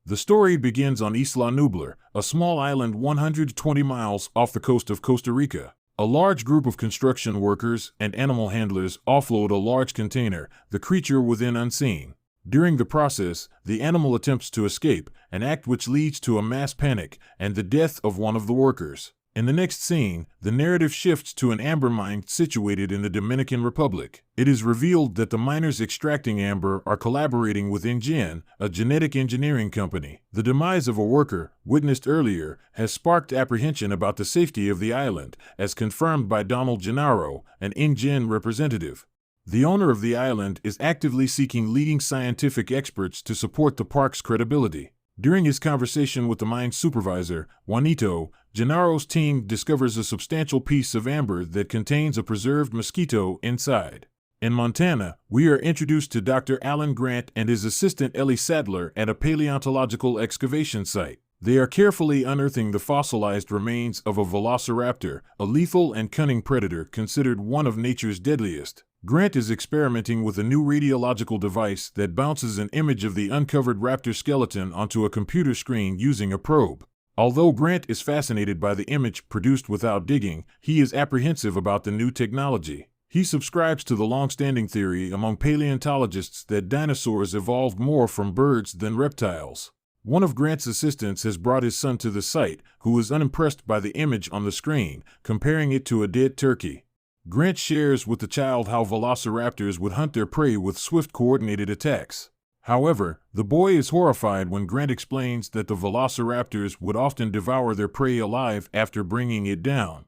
The story begins on Isla Nublar, a small island 120 miles off the coast of Costa Rica. A large group of construction workers and animal handlers offload a large container, the creature within unseen. During the process, the animal attempts to escape, an act which leads to a mass panic and the death of one of the workers. In the next scene, the narrative shifts to an amber mine situated in the Dominican Republic. It is revealed that the miners extracting amber are collaborating with InGen, a genetic engineering company. The demise of a worker, witnessed earlier, has sparked apprehension about the safety of the island, as confirmed by Gennaro, an InGen representative. The owner of the island is actively seeking leading scientific experts to support the park's credibility. During his conversation with the mine supervisor, Juanito, Gennaro's team discovers a substantial piece of amber that contains a preserved mosquito inside. In Montana, we are introduced to Dr. Alan Grant and his assistant Ellie Sattler at a paleontological excavation site. They are carefully unearthing the fossilized remains of a velociraptor, a lethal and cunning predator considered one of nature's deadliest. Grant is experimenting with a new radiological device that bounces an image of the uncovered raptor skeleton onto a computer screen using a probe. Although Grant is fascinated by the image produced without digging, he is apprehensive about the new technology. He subscribes to the long-standing theory among paleontologists that dinosaurs evolved more from birds than reptiles. One of Grant's assistants has brought his son to the site, who is unimpressed by the image on the screen, comparing it to a dead turkey. Grant shares with the child how velociraptors would hunt their prey with swift coordinated attacks. However, the boy is horrified when Grant explains that the velociraptors would often devour their prey alive after bringing it down.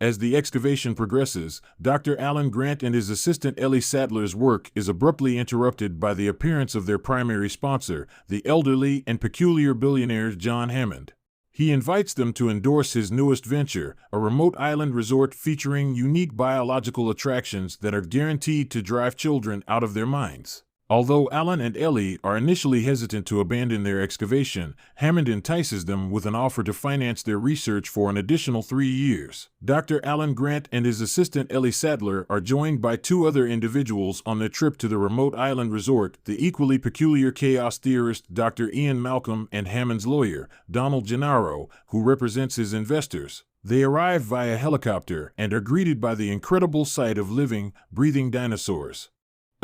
As the excavation progresses, Dr. Alan Grant and his assistant Ellie Sattler's work is abruptly interrupted by the appearance of their primary sponsor, the elderly and peculiar billionaire John Hammond. He invites them to endorse his newest venture, a remote island resort featuring unique biological attractions that are guaranteed to drive children out of their minds. Although Alan and Ellie are initially hesitant to abandon their excavation, Hammond entices them with an offer to finance their research for an additional 3 years. Dr. Alan Grant and his assistant Ellie Sattler are joined by 2 other individuals on their trip to the remote island resort, the equally peculiar chaos theorist Dr. Ian Malcolm and Hammond's lawyer, Gennaro, who represents his investors. They arrive via helicopter and are greeted by the incredible sight of living, breathing dinosaurs.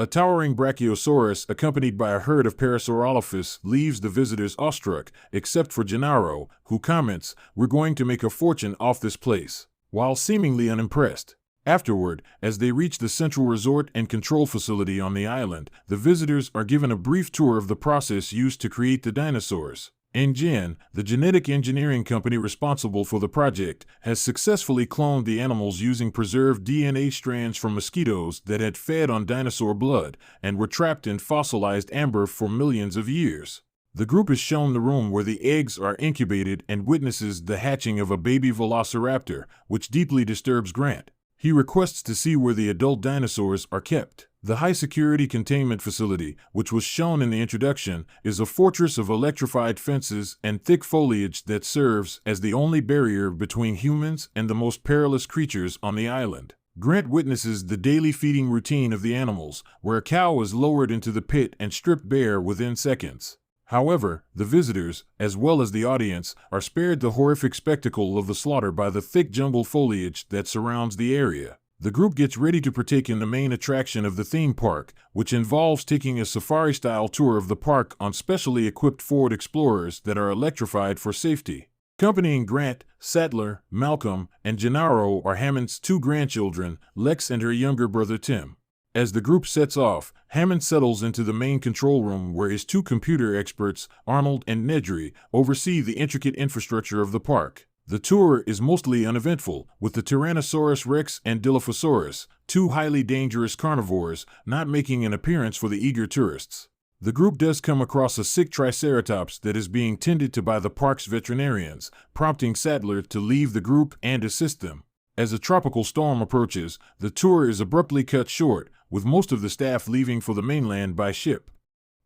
A towering brachiosaurus accompanied by a herd of Parasaurolophus leaves the visitors awestruck, except for Gennaro, who comments, "We're going to make a fortune off this place," while seemingly unimpressed. Afterward, as they reach the central resort and control facility on the island, the visitors are given a brief tour of the process used to create the dinosaurs. InGen, the genetic engineering company responsible for the project, has successfully cloned the animals using preserved DNA strands from mosquitoes that had fed on dinosaur blood and were trapped in fossilized amber for millions of years. The group is shown the room where the eggs are incubated and witnesses the hatching of a baby velociraptor, which deeply disturbs Grant. He requests to see where the adult dinosaurs are kept. The high-security containment facility, which was shown in the introduction, is a fortress of electrified fences and thick foliage that serves as the only barrier between humans and the most perilous creatures on the island. Grant witnesses the daily feeding routine of the animals, where a cow is lowered into the pit and stripped bare within seconds. However, the visitors, as well as the audience, are spared the horrific spectacle of the slaughter by the thick jungle foliage that surrounds the area. The group gets ready to partake in the main attraction of the theme park, which involves taking a safari-style tour of the park on specially equipped Ford Explorers that are electrified for safety. Accompanying Grant, Sattler, Malcolm, and Gennaro are Hammond's 2 grandchildren, Lex and her younger brother Tim. As the group sets off, Hammond settles into the main control room where his 2 computer experts, Arnold and Nedry, oversee the intricate infrastructure of the park. The tour is mostly uneventful, with the Tyrannosaurus rex and Dilophosaurus, 2 highly dangerous carnivores, not making an appearance for the eager tourists. The group does come across a sick triceratops that is being tended to by the park's veterinarians, prompting Sattler to leave the group and assist them. As a tropical storm approaches, the tour is abruptly cut short, with most of the staff leaving for the mainland by ship.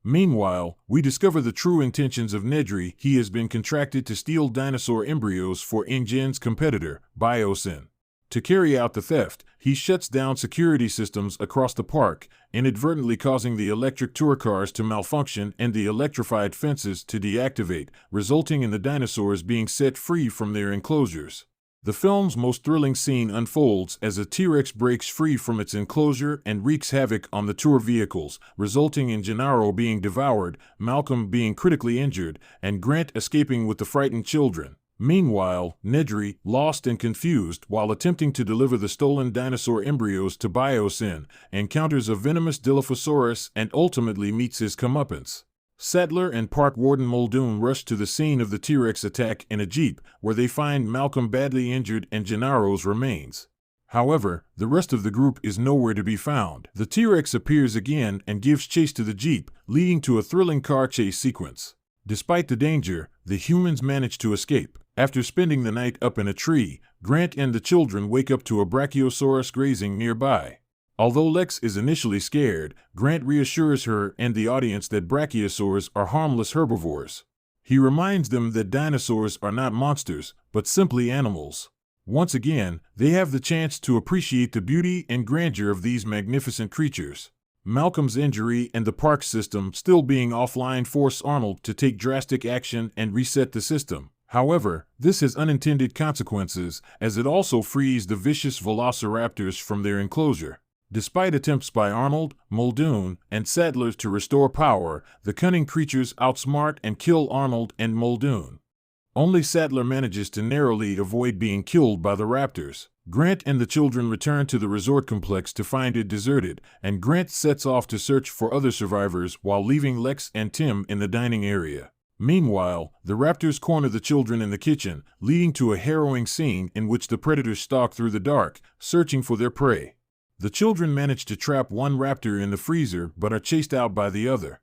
Meanwhile, we discover the true intentions of Nedry. He has been contracted to steal dinosaur embryos for InGen's competitor, Biosyn. To carry out the theft, he shuts down security systems across the park, inadvertently causing the electric tour cars to malfunction and the electrified fences to deactivate, resulting in the dinosaurs being set free from their enclosures. The film's most thrilling scene unfolds as a T-Rex breaks free from its enclosure and wreaks havoc on the tour vehicles, resulting in Gennaro being devoured, Malcolm being critically injured, and Grant escaping with the frightened children. Meanwhile, Nedry, lost and confused while attempting to deliver the stolen dinosaur embryos to Biosyn, encounters a venomous Dilophosaurus and ultimately meets his comeuppance. Sattler and Park Warden Muldoon rush to the scene of the T-Rex attack in a jeep, where they find Malcolm badly injured and Gennaro's remains. However, the rest of the group is nowhere to be found. The T-Rex appears again and gives chase to the jeep, leading to a thrilling car chase sequence. Despite the danger, the humans manage to escape. After spending the night up in a tree, Grant and the children wake up to a Brachiosaurus grazing nearby. Although Lex is initially scared, Grant reassures her and the audience that brachiosaurs are harmless herbivores. He reminds them that dinosaurs are not monsters, but simply animals. Once again, they have the chance to appreciate the beauty and grandeur of these magnificent creatures. Malcolm's injury and the park system still being offline force Arnold to take drastic action and reset the system. However, this has unintended consequences, as it also frees the vicious velociraptors from their enclosure. Despite attempts by Arnold, Muldoon, and Sattler to restore power, the cunning creatures outsmart and kill Arnold and Muldoon. Only Sattler manages to narrowly avoid being killed by the raptors. Grant and the children return to the resort complex to find it deserted, and Grant sets off to search for other survivors while leaving Lex and Tim in the dining area. Meanwhile, the raptors corner the children in the kitchen, leading to a harrowing scene in which the predators stalk through the dark, searching for their prey. The children manage to trap one raptor in the freezer but are chased out by the other.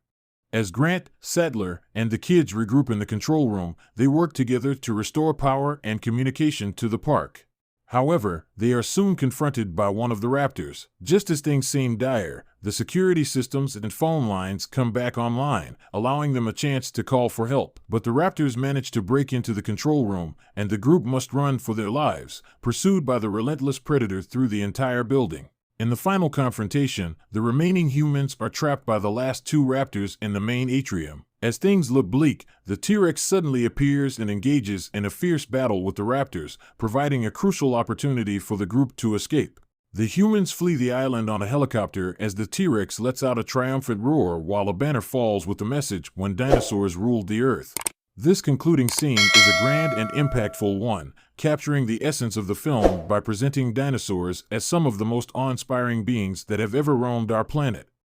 As Grant, Sattler, and the kids regroup in the control room, they work together to restore power and communication to the park. However, they are soon confronted by one of the raptors. Just as things seem dire, the security systems and phone lines come back online, allowing them a chance to call for help. But the raptors manage to break into the control room, and the group must run for their lives, pursued by the relentless predator through the entire building. In the final confrontation, the remaining humans are trapped by the last two raptors in the main atrium. As things look bleak, the T-Rex suddenly appears and engages in a fierce battle with the raptors, providing a crucial opportunity for the group to escape. The humans flee the island on a helicopter as the T-Rex lets out a triumphant roar while a banner falls with the message, "When dinosaurs ruled the earth." This concluding scene is a grand and impactful one, capturing the essence of the film by presenting dinosaurs as some of the most awe-inspiring beings that have ever roamed our planet.